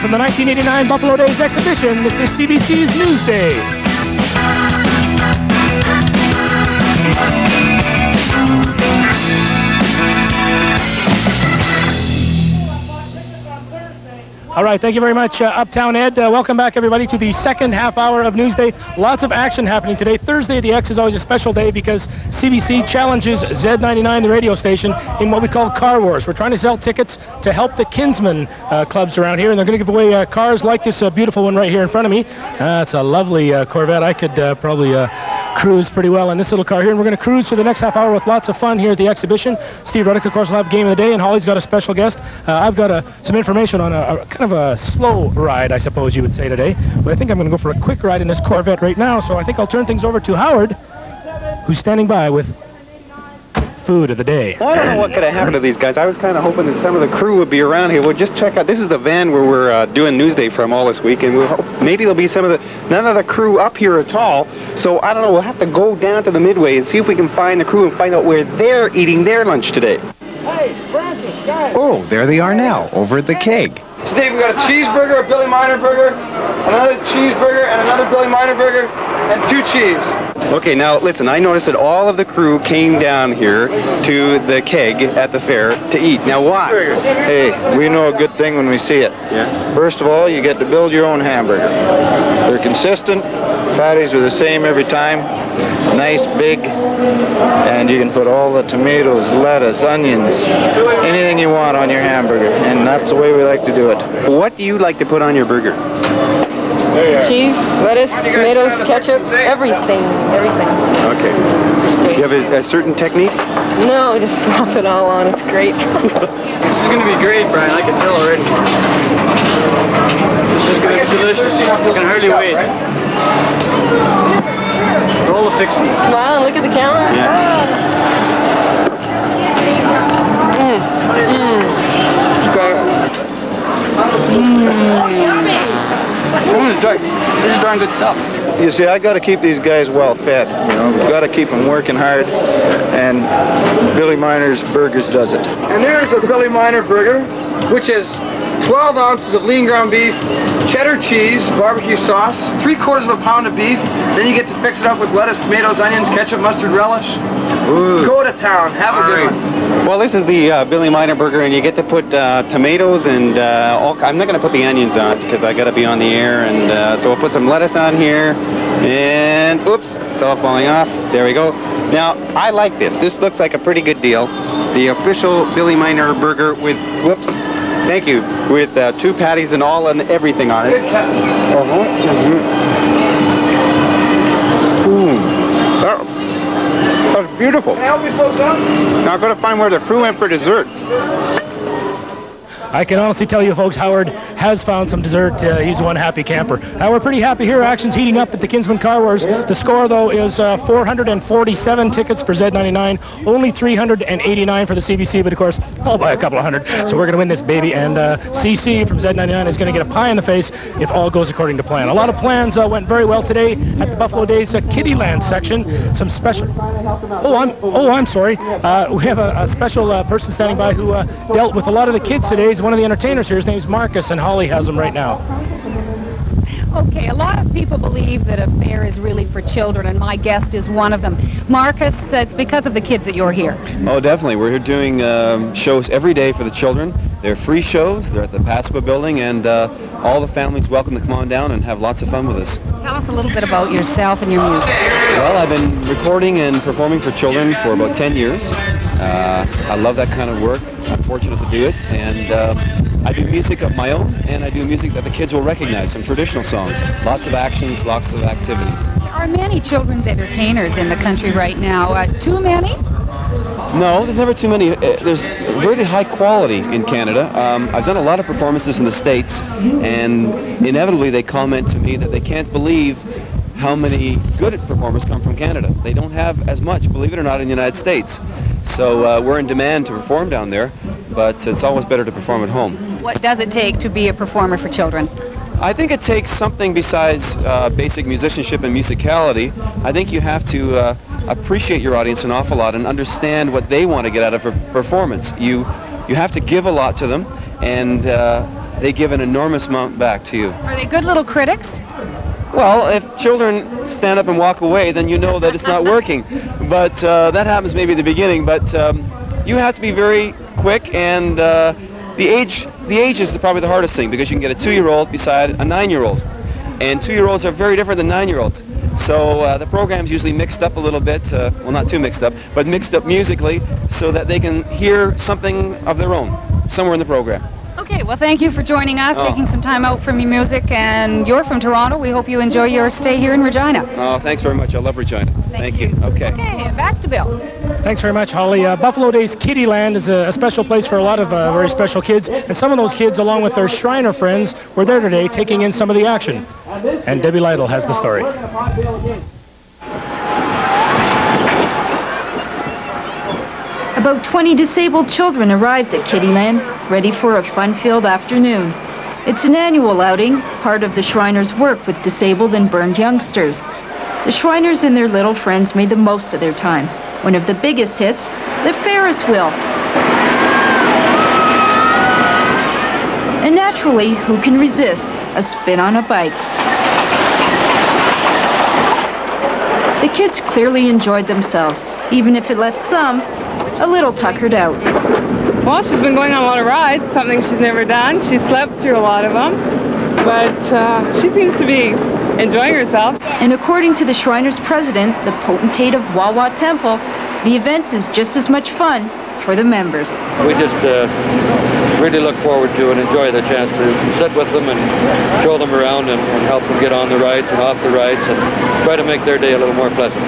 from the 1989 Buffalo Days exhibition, this is CBC's Newsday. All right, thank you very much, Uptown Ed. Welcome back, everybody, to the second half hour of Newsday. Lots of action happening today. Thursday at the X is always a special day because CBC challenges Z99, the radio station, in what we call Car Wars. We're trying to sell tickets to help the Kinsman clubs around here, and they're going to give away cars like this beautiful one right here in front of me. It's a lovely Corvette. I could probably cruise pretty well in this little car here, and we're going to cruise for the next half hour with lots of fun here at the exhibition. Steve Ruddick, of course, will have game of the day, and Holly's got a special guest. I've got some information on a kind of a slow ride, I suppose you would say today, but I think I'm going to go for a quick ride in this Corvette right now, so I think I'll turn things over to Howard, who's standing by with food of the day. Well, I don't know what could have happened to these guys. I was kind of hoping that some of the crew would be around here. We'll just check out. This is the van where we're doing Newsday from all this week, and we'll hope maybe there'll be none of the crew up here at all. So I don't know. We'll have to go down to the Midway and see if we can find the crew and find out where they're eating their lunch today. Hey, Francis, guys. Oh, there they are now, over at the keg. Steve, we got a cheeseburger, a Billy Miner burger, another cheeseburger, and another Billy Miner burger, and 2 cheese. Okay, now listen, I noticed that all of the crew came down here to the keg at the fair to eat. Now why? Hey, we know a good thing when we see it. Yeah. First of all, you get to build your own hamburger. They're consistent, patties are the same every time, nice big, and you can put all the tomatoes, lettuce, onions, anything you want on your hamburger, and that's the way we like to do it. What do you like to put on your burger? Cheese, lettuce, tomatoes, ketchup, everything. Okay. Do you have a certain technique? No, just slap it all on. It's great. This is going to be great, Brian. I can tell already. This is going to be delicious. I can hardly wait. Roll the fixing. Smile and look at the camera. Yeah. This is darn good stuff. You see, I got to keep these guys well fed. You know, we've got to keep them working hard, and Billy Miner's Burgers does it. And there's a Billy Miner burger, which is 12 ounces of lean ground beef, cheddar cheese, barbecue sauce, 3/4 of a pound of beef. Then you get to fix it up with lettuce, tomatoes, onions, ketchup, mustard, relish. Ooh. Go to town. Have a good one. Well, this is the Billy Miner burger, and you get to put tomatoes and I'm not going to put the onions on because I got to be on the air, and so we'll put some lettuce on here, and oops, it's all falling off. There we go. Now, I like this. This looks like a pretty good deal. The official Billy Miner burger with, whoops, thank you, with 2 patties and all and everything on it. That's beautiful. Can I help you folks out? Now I've got to find where the crew went for dessert. I can honestly tell you, folks, Howard has found some dessert. He's one happy camper. We're pretty happy here. Action's heating up at the Kinsman Car Wars. The score, though, is 447 tickets for Z99, only 389 for the CBC, but, of course, I'll buy a couple of hundred. So we're going to win this baby, and CC from Z99 is going to get a pie in the face if all goes according to plan. A lot of plans went very well today at the Buffalo Days Kittyland section. Some special... I'm sorry. We have a special person standing by who dealt with a lot of the kids today. He's one of the entertainers here. His name's Marcus, and Holly has him right now. Okay, a lot of people believe that a fair is really for children, and my guest is one of them. Marcus, it's because of the kids that you're here. Oh, definitely. We're here doing shows every day for the children. They're free shows. They're at the Pasqua building, and all the families welcome to come on down and have lots of fun with us. Tell us a little bit about yourself and your music. Well, I've been recording and performing for children for about 10 years. I love that kind of work. I'm fortunate to do it, and I do music of my own, and I do music that the kids will recognize, some traditional songs. Lots of actions, lots of activities. There are many children's entertainers in the country right now. Too many? No, there's never too many. There's really high quality in Canada. I've done a lot of performances in the States, and inevitably they comment to me that they can't believe how many good performers come from Canada. They don't have as much, believe it or not, in the United States. So we're in demand to perform down there, but it's always better to perform at home. What does it take to be a performer for children? I think it takes something besides basic musicianship and musicality. I think you have to appreciate your audience an awful lot and understand what they want to get out of a performance. You have to give a lot to them, and they give an enormous amount back to you. Are they good little critics? Well, if children stand up and walk away, then you know that it's not working. But that happens maybe at the beginning. But you have to be very quick, and the age is probably the hardest thing, because you can get a 2-year-old beside a 9-year-old, and 2-year-olds are very different than 9-year-olds. So the program's usually mixed up a little bit, well, not too mixed up, but mixed up musically, so that they can hear something of their own somewhere in the program. Okay, well, thank you for joining us, Oh. taking some time out from your music, and you're from Toronto. We hope you enjoy your stay here in Regina. Oh, thanks very much. I love Regina. Thank you. Okay. Okay, back to Bill. Thanks very much, Holly. Buffalo Days Kiddieland is a special place for a lot of very special kids, and some of those kids, along with their Shriner friends, were there today taking in some of the action. And Debbie Lytle has the story. About 20 disabled children arrived at Kiddieland, ready for a fun-filled afternoon. It's an annual outing, part of the Shriners' work with disabled and burned youngsters. The Shriners and their little friends made the most of their time. One of the biggest hits, the Ferris wheel. And naturally, who can resist a spin on a bike? The kids clearly enjoyed themselves, even if it left some a little tuckered out. Well, she's been going on a lot of rides, something she's never done. She slept through a lot of them, but she seems to be enjoying herself. And according to the Shriners' president, the potentate of Wawa Temple, the event is just as much fun for the members. We just really look forward to and enjoy the chance to sit with them and show them around and help them get on the rides and off the rides and try to make their day a little more pleasant.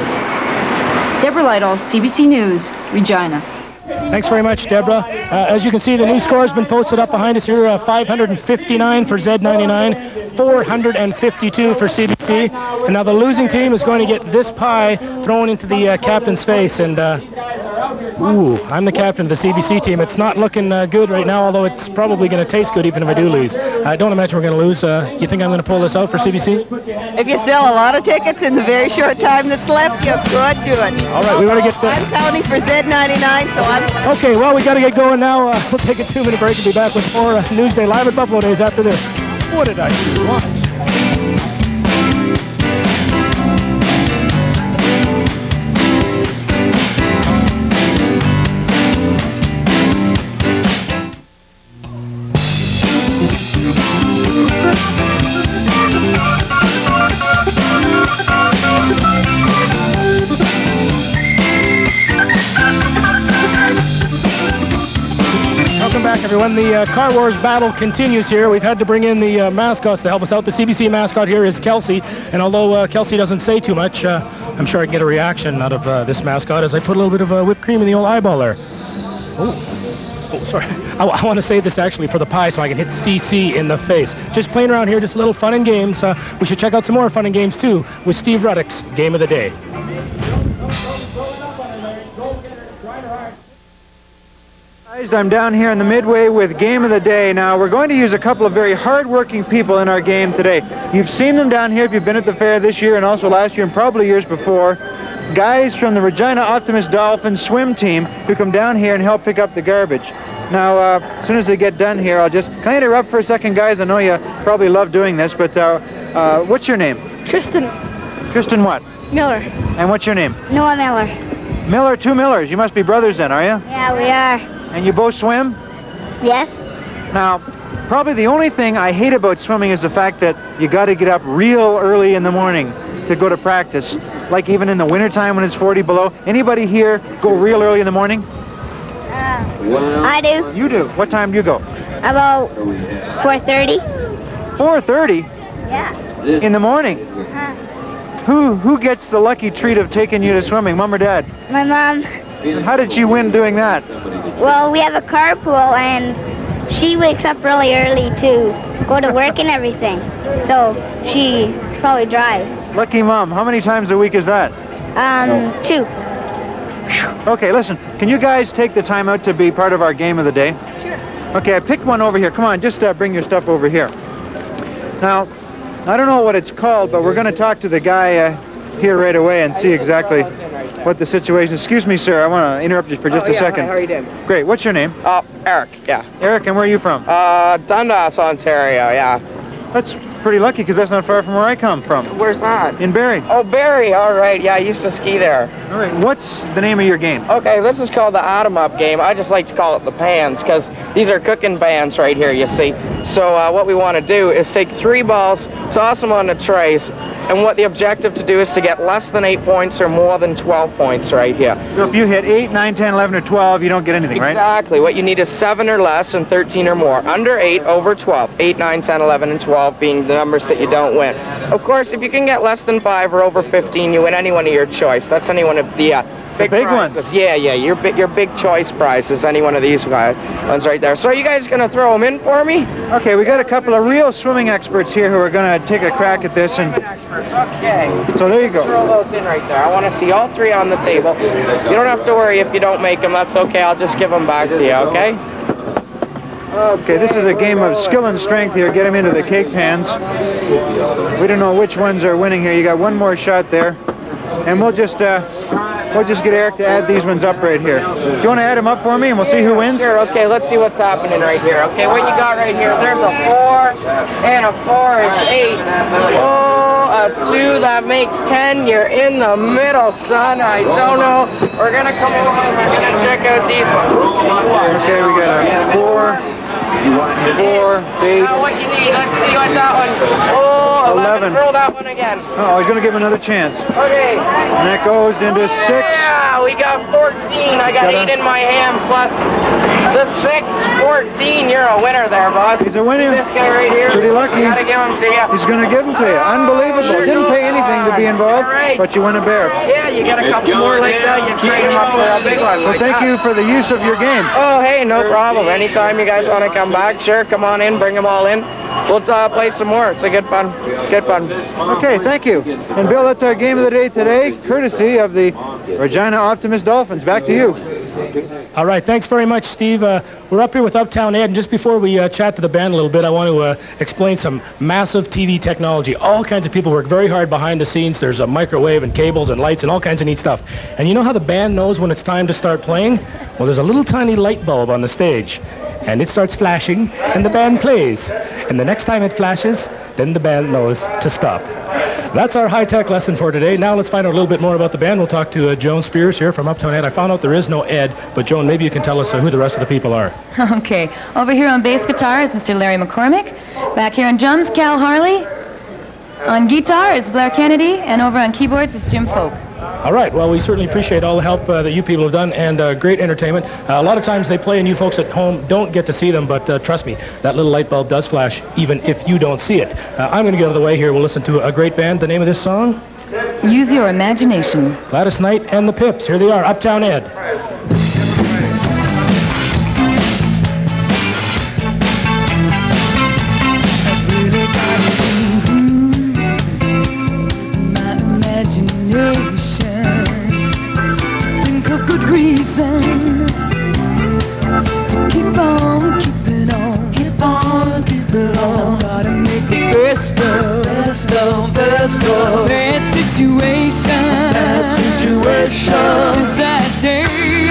Deborah Lytle, CBC News, Regina. Thanks very much, Deborah. As you can see, the new score has been posted up behind us here, 559 for Z99, 452 for CBC. And now the losing team is going to get this pie thrown into the captain's face. And, ooh, I'm the captain of the CBC team. It's not looking good right now, although it's probably going to taste good even if I do lose. I don't imagine we're going to lose. You think I'm going to pull this out for CBC? If you sell a lot of tickets in the very short time that's left, you could do it. All right, we want to get the... I'm counting for Z99, so I'm... Okay, well, we got to get going now. We'll take a 2-minute break and be back with more Newsday Live at Buffalo Days after this. What did I do? Watch. Everyone, the Car Wars battle continues here. We've had to bring in the mascots to help us out. The CBC mascot here is Kelsey, and although Kelsey doesn't say too much, I'm sure I can get a reaction out of this mascot as I put a little bit of whipped cream in the old eyeball there. Oh, sorry. I want to say this actually for the pie so I can hit CC in the face. Just playing around here, just a little fun and games. We should check out some more fun and games too with Steve Ruddock's Game of the Day. I'm down here in the midway with Game of the Day. Now, we're going to use a couple of very hard-working people in our game today. You've seen them down here if you've been at the fair this year and also last year and probably years before. Guys from the Regina Optimist Dolphins swim team who come down here and help pick up the garbage. Now, as soon as they get done here, can I interrupt for a second, guys? I know you probably love doing this, but what's your name? Tristan. Tristan what? Miller. And what's your name? Noah Miller. Miller, 2 Millers. You must be brothers then, are you? Yeah, we are. And you both swim? Yes. Now, probably the only thing I hate about swimming is the fact that you got to get up real early in the morning to go to practice. Like even in the wintertime when it's 40 below. Anybody here go real early in the morning? I do. You do? What time do you go? About 4:30. 4:30? Yeah. In the morning? Who gets the lucky treat of taking you to swimming, Mom or Dad? My mom. How did she win doing that? Well, we have a carpool, and she wakes up really early to go to work and everything. So she probably drives. Lucky Mom. How many times a week is that? 2. Okay, listen. Can you guys take the time out to be part of our game of the day? Sure. Okay, I picked one over here. Come on, just bring your stuff over here. Now, I don't know what it's called, but we're going to talk to the guy here right away and see exactly what the situation. Excuse me, sir. I want to interrupt you for just a second. How are you doing? Great. What's your name? Eric. Yeah. Eric, and where are you from? Dundas, Ontario. Yeah. That's pretty lucky because that's not far from where I come from. Where's that? In Barrie. Oh, Barrie. All right. Yeah, I used to ski there. All right. What's the name of your game? Okay, this is called the Atom Up game. I just like to call it the pans because these are cooking pans right here, you see. So what we want to do is take 3 balls, toss them on the trays, and what the objective to do is to get less than 8 points or more than 12 points right here. So if you hit 8, 9, 10, 11, or 12, you don't get anything, right? Exactly. What you need is 7 or less and 13 or more. Under 8, over 12. 8, 9, 10, 11, and 12 being the numbers that you don't win. Of course, if you can get less than 5 or over 15, you win any one of your choice. That's any one of the big ones. Yeah, your big choice prizes, any one of these ones right there. So are you guys going to throw them in for me? Okay, we got a couple of real swimming experts here who are going to take a crack at this. And experts. Okay. So there you go. Throw those in right there. I want to see all 3 on the table. You don't have to worry if you don't make them. That's okay. I'll just give them back to you, okay? Okay, this is a game of skill and strength here. Get them into the cake pans. We don't know which ones are winning here. You got one more shot there. And we'll just get Eric to add these ones up right here. Do you want to add them up for me and we'll see who wins? Sure, okay, let's see what's happening right here. Okay, what you got right here? There's a 4, and a 4 is 8. Oh, a 2, that makes 10. You're in the middle, son. I don't know. We're going to come over and we're going to check out these ones. Okay, we got a 4, 8. Now what you need, let's see what that one. Oh, 11. Throw that one again. Oh, he's going to give him another chance. Okay. And that goes into 6. Yeah, we got 14. I got 8 in my hand plus the 6, 14. You're a winner there, boss. He's a winner. This guy right here. Pretty lucky. Gotta give him to you. He's going to give them to you. Unbelievable. Didn't pay anything to be involved, but you win a bear. Yeah, you get a couple more like that. You trade them up for a big one. Well, thank you for the use of your game. Oh, hey, no problem. Anytime you guys want to come back, sure, come on in, bring them all in. We'll play some more. It's a good fun. Good fun. Okay, thank you. And Bill, that's our game of the day today, courtesy of the Regina Optimist Dolphins. Back to you. All right, thanks very much, Steve. We're up here with UpTown Ed, and just before we chat to the band a little bit, I want to explain some massive TV technology. All kinds of people work very hard behind the scenes. There's a microwave and cables and lights and all kinds of neat stuff. And you know how the band knows when it's time to start playing? Well, there's a little tiny light bulb on the stage, and it starts flashing, and the band plays. And the next time it flashes, then the band knows to stop. That's our high-tech lesson for today. Now let's find out a little bit more about the band. We'll talk to Joan Spears here from UpTown Ed. I found out there is no Ed, but Joan, maybe you can tell us who the rest of the people are. Okay. Over here on bass guitar is Mr. Larry McCormick. Back here on drums, Cal Harley. On guitar is Blair Kennedy. And over on keyboards is Jim Folk. All right. Well, we certainly appreciate all the help that you people have done, and great entertainment. A lot of times they play and you folks at home don't get to see them, but trust me, that little light bulb does flash even if you don't see it. I'm going to get out of the way here. We'll listen to a great band. The name of this song? Use Your Imagination. Gladys Knight and the Pips. Here they are, UpTown Ed. Think of good reason to keep on keeping on, keep on keeping on. Gotta make the best of that situation. Since that day.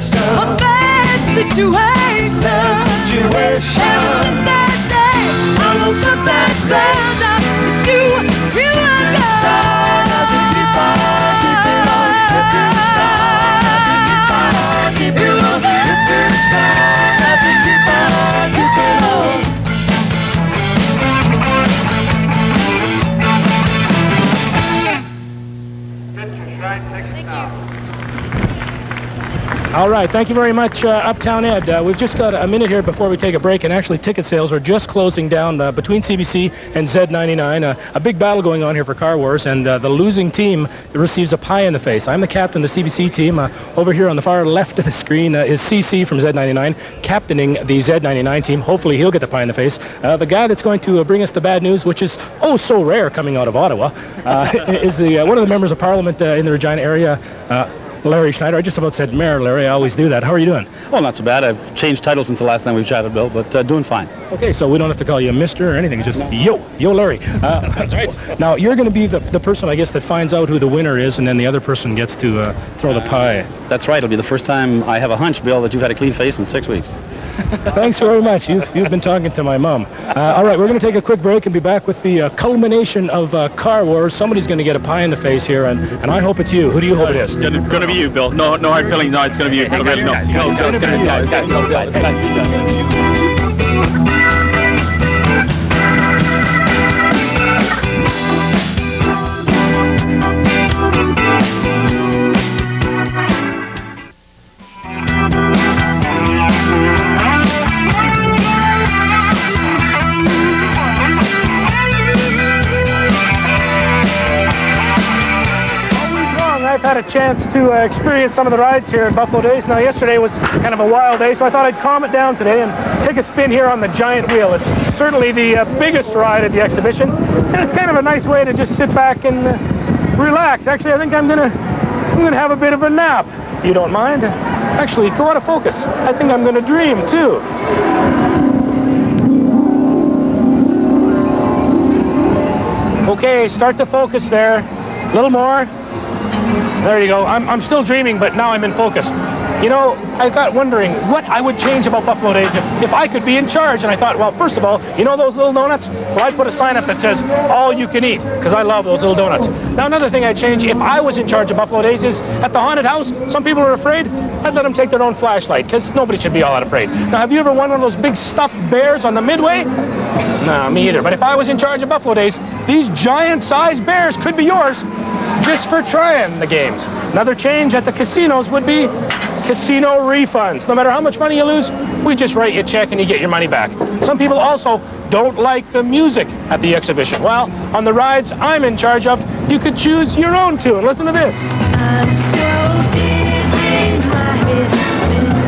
a bad situation. Every Thursday, I will sometimes stand up that you are All right, thank you very much, Uptown Ed. We've just got a minute here before we take a break, and actually ticket sales are just closing down between CBC and Z99. A big battle going on here for Car Wars, and the losing team receives a pie in the face. I'm the captain of the CBC team. Over here on the far left of the screen is CC from Z99, captaining the Z99 team. Hopefully he'll get the pie in the face. The guy that's going to bring us the bad news, which is oh so rare coming out of Ottawa, is one of the members of Parliament in the Regina area, Larry Schneider. I just about said Mayor Larry. I always do that. How are you doing? Well, not so bad. I've changed titles since the last time we've chatted, Bill, but doing fine. Okay, so we don't have to call you Mr. or anything. It's just yo Larry. That's right. Now, you're going to be the person, I guess, that finds out who the winner is, and then the other person gets to throw the pie. That's right. It'll be the first time I have a hunch, Bill, that you've had a clean face in 6 weeks. Thanks very much. You've been talking to my mom. All right, we're going to take a quick break and be back with the culmination of Car Wars. Somebody's going to get a pie in the face here, and I hope it's you. Who do you hope it is? It's going to be you, Bill. No hard feelings. No, it's going to be you. No, it's going to be you. I've had a chance to experience some of the rides here at Buffalo Days. Now, yesterday was kind of a wild day, so I thought I'd calm it down today and take a spin here on the giant wheel. It's certainly the biggest ride at the exhibition, and it's kind of a nice way to just sit back and relax. Actually, I think I'm gonna have a bit of a nap, if you don't mind. Actually, go out of focus. I think I'm gonna dream too. Okay, start to focus there. A little more. There you go. I'm still dreaming, but now I'm in focus. You know, I got wondering what I would change about Buffalo Days if I could be in charge. And I thought, well, first of all, you know those little donuts? Well, I'd put a sign up that says, all you can eat, because I love those little donuts. Now, another thing I'd change if I was in charge of Buffalo Days is at the haunted house, some people are afraid. I'd let them take their own flashlight, because nobody should be all that afraid. Now, have you ever won one of those big stuffed bears on the Midway? No, me either. But if I was in charge of Buffalo Days, these giant-sized bears could be yours just for trying the games. Another change at the casinos would be casino refunds. No matter how much money you lose, we just write you a check and you get your money back. Some people also don't like the music at the exhibition. Well, on the rides I'm in charge of, you could choose your own tune. Listen to this. I'm so dizzy, my head.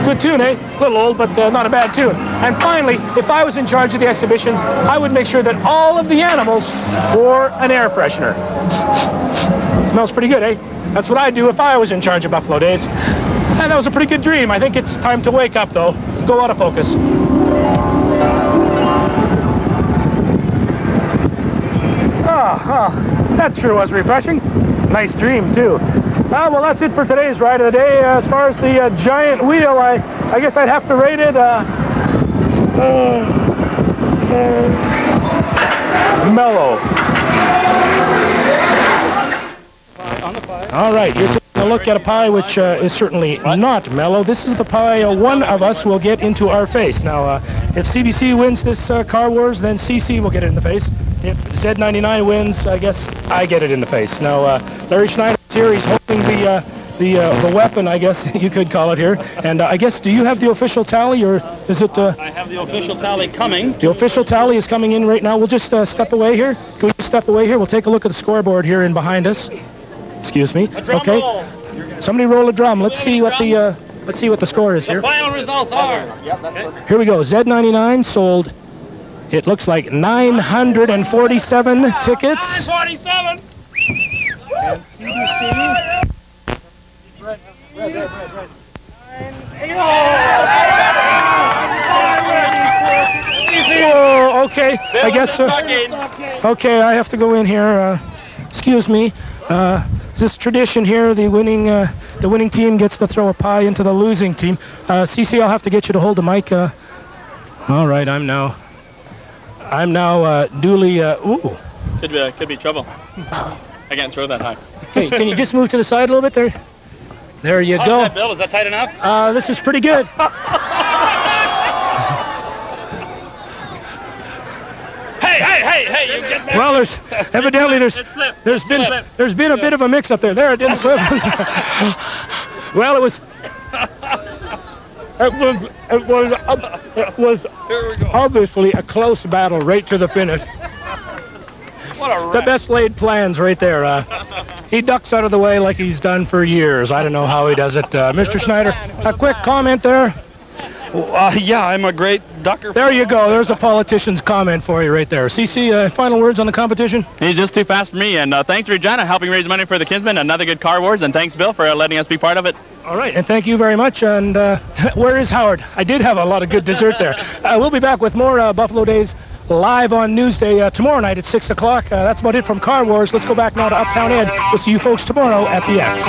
Good tune, eh? A little old, but not a bad tune. And finally, if I was in charge of the exhibition, I would make sure that all of the animals wore an air freshener. Smells pretty good, eh? That's what I'd do if I was in charge of Buffalo Days. And that was a pretty good dream. I think it's time to wake up, though. Go out of focus. Oh, that sure was refreshing. Nice dream, too. Well, that's it for today's ride of the day. As far as the giant wheel, I guess I'd have to rate it mellow. All right, you're taking a look at a pie which is certainly not mellow. This is the pie one of us will get into our face. Now, if CBC wins this Car Wars, then CC will get it in the face. If Z99 wins, I guess I get it in the face. Now, Larry Schneider's here. He's holding the weapon, I guess you could call it here. And I guess, do you have the official tally, or is it... I have the official tally coming. The official tally is coming in right now. We'll just step away here. Can we just step away here? We'll take a look at the scoreboard here in behind us. Excuse me. Okay. Somebody roll a drum. Let's see what the score is here. The final results are. Here we go. Z99 sold, it looks like 947 tickets. 947. And CBC. Oh, okay. I guess. Okay, I have to go in here. Excuse me. This tradition here, the winning The winning team gets to throw a pie into the losing team. CC, I'll have to get you to hold the mic. All right, I'm now duly. Ooh. Could be trouble. I can't throw that high. Okay, can you just move to the side a little bit there? There you go. Is that, Bill? Is that tight enough? This is pretty good. Hey, you get there. Well, evidently there's been a bit of a mix-up there. There, it didn't slip. Well, it was obviously a close battle right to the finish. The best laid plans right there. He ducks out of the way like he's done for years. I don't know how he does it. Mr. Schneider, a quick comment there. Yeah, I'm a great ducker. There you go. There's a politician's comment for you right there. CC, final words on the competition? He's just too fast for me. And thanks, Regina, helping raise money for the Kinsmen. Another good Car Wars. And thanks, Bill, for letting us be part of it. All right, and thank you very much. And where is Howard? I did have a lot of good dessert there. We'll be back with more Buffalo Days live on Newsday tomorrow night at 6 o'clock. That's about it from Car Wars. Let's go back now to Uptown Ed. We'll see you folks tomorrow at the X.